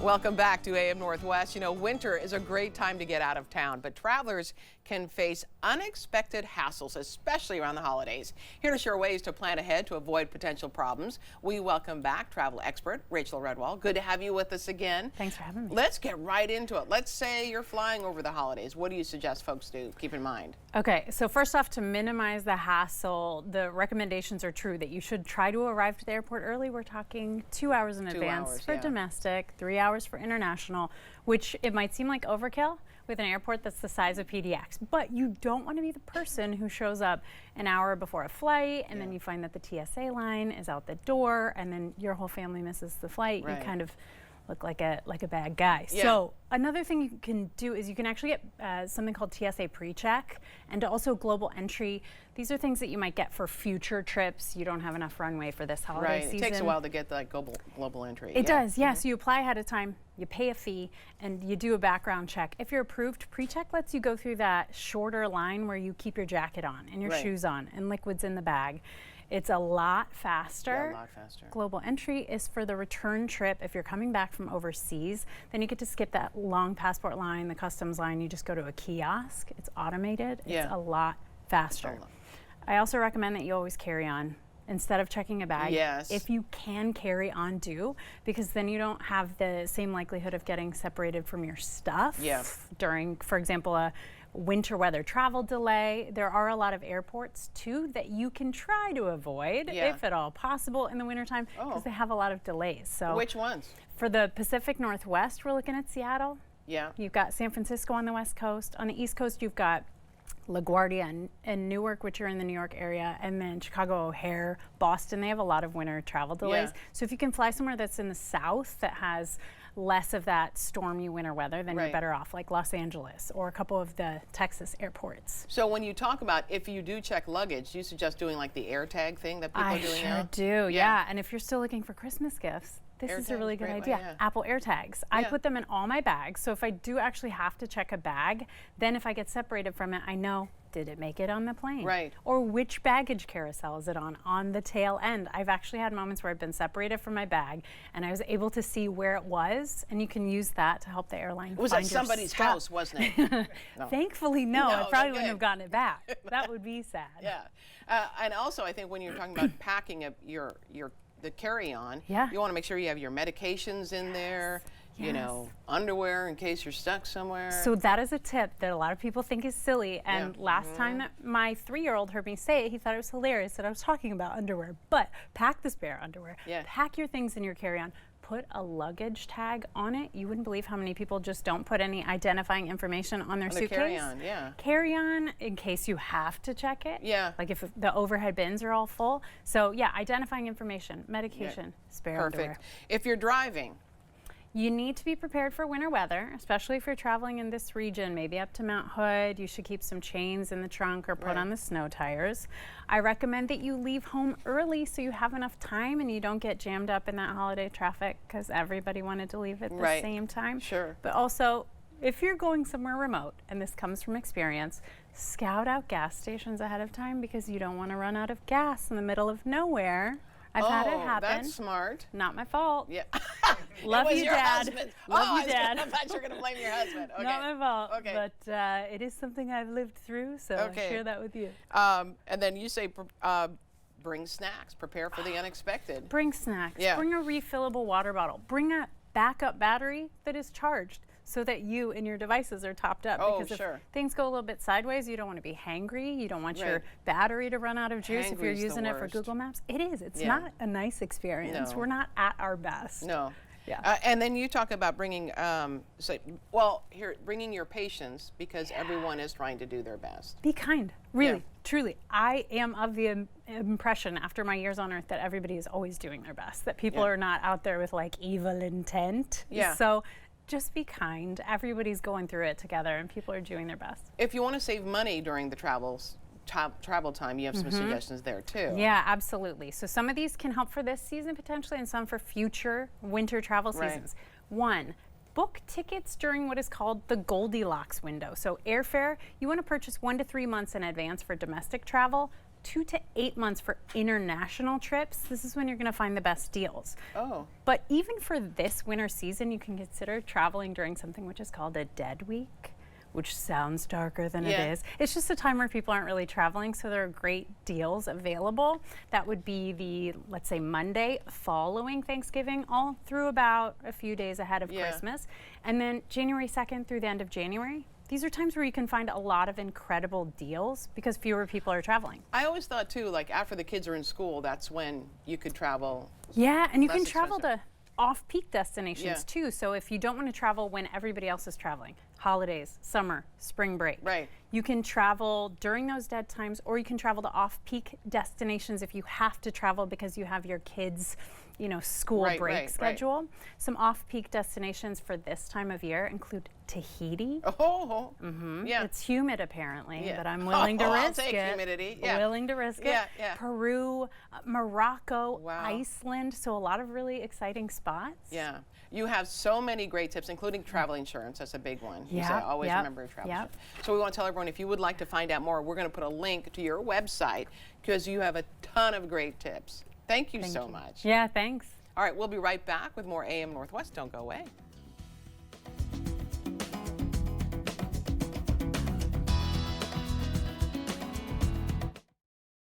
Welcome back to AM Northwest. You know, winter is a great time to get out of town, but travelers can face unexpected hassles, especially around the holidays. Here to share ways to plan ahead to avoid potential problems, we welcome back travel expert Rachel Rudwall. Good to have you with us again. Thanks for having me. Let's get right into it. Let's say you're flying over the holidays. What do you suggest folks do? Keep in mind. Okay, so first off, to minimize the hassle, the recommendations are true that you should try to arrive to the airport early. We're talking 2 hours in advance for domestic, 3 hours for international, which it might seem like overkill with an airport that's the size of PDX, but you don't want to be the person who shows up an hour before a flight and then you find that the TSA line is out the door and then your whole family misses the flight. You kind of look like a bad guy. So another thing you can do is you can actually get something called TSA pre-check and also global entry. These are things that you might get for future trips. You don't have enough runway for this holiday season. It takes a while to get the global entry. It does, So you apply ahead of time, you pay a fee, and you do a background check. If you're approved, pre-check lets you go through that shorter line where you keep your jacket on and your shoes on and liquids in the bag. It's a lot faster. Yeah, a lot faster. Global entry is for the return trip. If you're coming back from overseas, then you get to skip that long passport line, the customs line. You just go to a kiosk. It's automated. It's a lot faster. I also recommend that you always carry on instead of checking a bag. If you can, carry on, do, because then you don't have the same likelihood of getting separated from your stuff during, for example, a winter weather travel delay. There are a lot of airports too that you can try to avoid if at all possible in the wintertime because they have a lot of delays. So which ones? For the Pacific Northwest, we're looking at Seattle. You've got San Francisco on the West Coast. On the East Coast, you've got LaGuardia and Newark, which are in the New York area, and then Chicago O'Hare, Boston. They have a lot of winter travel delays. So if you can fly somewhere that's in the south that has less of that stormy winter weather, then you're better off, like Los Angeles or a couple of the Texas airports. So when you talk about if you do check luggage, do you suggest doing like the AirTag thing that people are doing now? I sure do, and if you're still looking for Christmas gifts, this is a really good idea. Apple AirTags. I put them in all my bags, so if I do actually have to check a bag, then if I get separated from it, I know, did it make it on the plane? Or which baggage carousel is it on the tail end? I've actually had moments where I've been separated from my bag and I was able to see where it was, and you can use that to help the airline find your stuff. It was at somebody's house, wasn't it? Thankfully, no. I probably wouldn't have gotten it back. That would be sad. And also, I think when you're talking about packing up the carry-on, you want to make sure you have your medications in there, you know, underwear in case you're stuck somewhere. So that is a tip that a lot of people think is silly. And last time that my 3-year-old heard me say it, he thought it was hilarious that I was talking about underwear. But pack the spare underwear. Pack your things in your carry-on. Put a luggage tag on it. You wouldn't believe how many people just don't put any identifying information on their suitcase. Carry-on, Carry-on in case you have to check it. Like if the overhead bins are all full. So identifying information, medication, spare underwear. If you're driving, you need to be prepared for winter weather, especially if you're traveling in this region, maybe up to Mount Hood. You should keep some chains in the trunk or put on the snow tires. I recommend that you leave home early so you have enough time and you don't get jammed up in that holiday traffic because everybody wanted to leave at the same time. But also, if you're going somewhere remote, and this comes from experience, scout out gas stations ahead of time because you don't want to run out of gas in the middle of nowhere. I've had it happen. That's smart. Not my fault. Love you, Dad. Love you, Dad. I thought you were going to blame your husband. Not my fault. But it is something I've lived through, so I'll share that with you. And then you say bring snacks. Prepare for the unexpected. Bring snacks. Bring a refillable water bottle. Bring a backup battery that is charged so that you and your devices are topped up. Because if things go a little bit sideways, you don't want to be hangry. You don't want your battery to run out of juice if you're using it for Google Maps. It is. It's not a nice experience. We're not at our best. And then you talk about bringing, bringing your patience because everyone is trying to do their best. Be kind. Really, truly. I am of the impression after my years on Earth that everybody is always doing their best, that people are not out there with like evil intent. So just be kind. Everybody's going through it together and people are doing their best. If you want to save money during the travel time, you have some suggestions there too. Yeah, absolutely. So some of these can help for this season potentially and some for future winter travel seasons. One, book tickets during what is called the Goldilocks window. So airfare, you want to purchase 1 to 3 months in advance for domestic travel. 2 to 8 months for international trips. This is when you're going to find the best deals. Oh. But even for this winter season, you can consider traveling during something which is called a dead week, which sounds darker than it is. It's just a time where people aren't really traveling, so there are great deals available. That would be the, let's say, Monday following Thanksgiving, all through about a few days ahead of Christmas. And then January 2nd through the end of January. These are times where you can find a lot of incredible deals because fewer people are traveling. I always thought too, like after the kids are in school, that's when you could travel. Yeah, and you can travel to off-peak destinations too. So if you don't want to travel when everybody else is traveling, holidays, summer, spring break, you can travel during those dead times, or you can travel to off-peak destinations if you have to travel because you have your kids, you know, school break schedule. Some off-peak destinations for this time of year include Tahiti. It's humid apparently, but I'm willing to risk I'll take it. Humidity. Willing to risk it. Peru, Morocco, Iceland. So a lot of really exciting spots. Yeah. You have so many great tips, including travel insurance. That's a big one. You say, always remember travel insurance. So we want to tell everyone, if you would like to find out more, we're going to put a link to your website because you have a ton of great tips. Thank you so much. Yeah, thanks. All right, we'll be right back with more AM Northwest. Don't go away.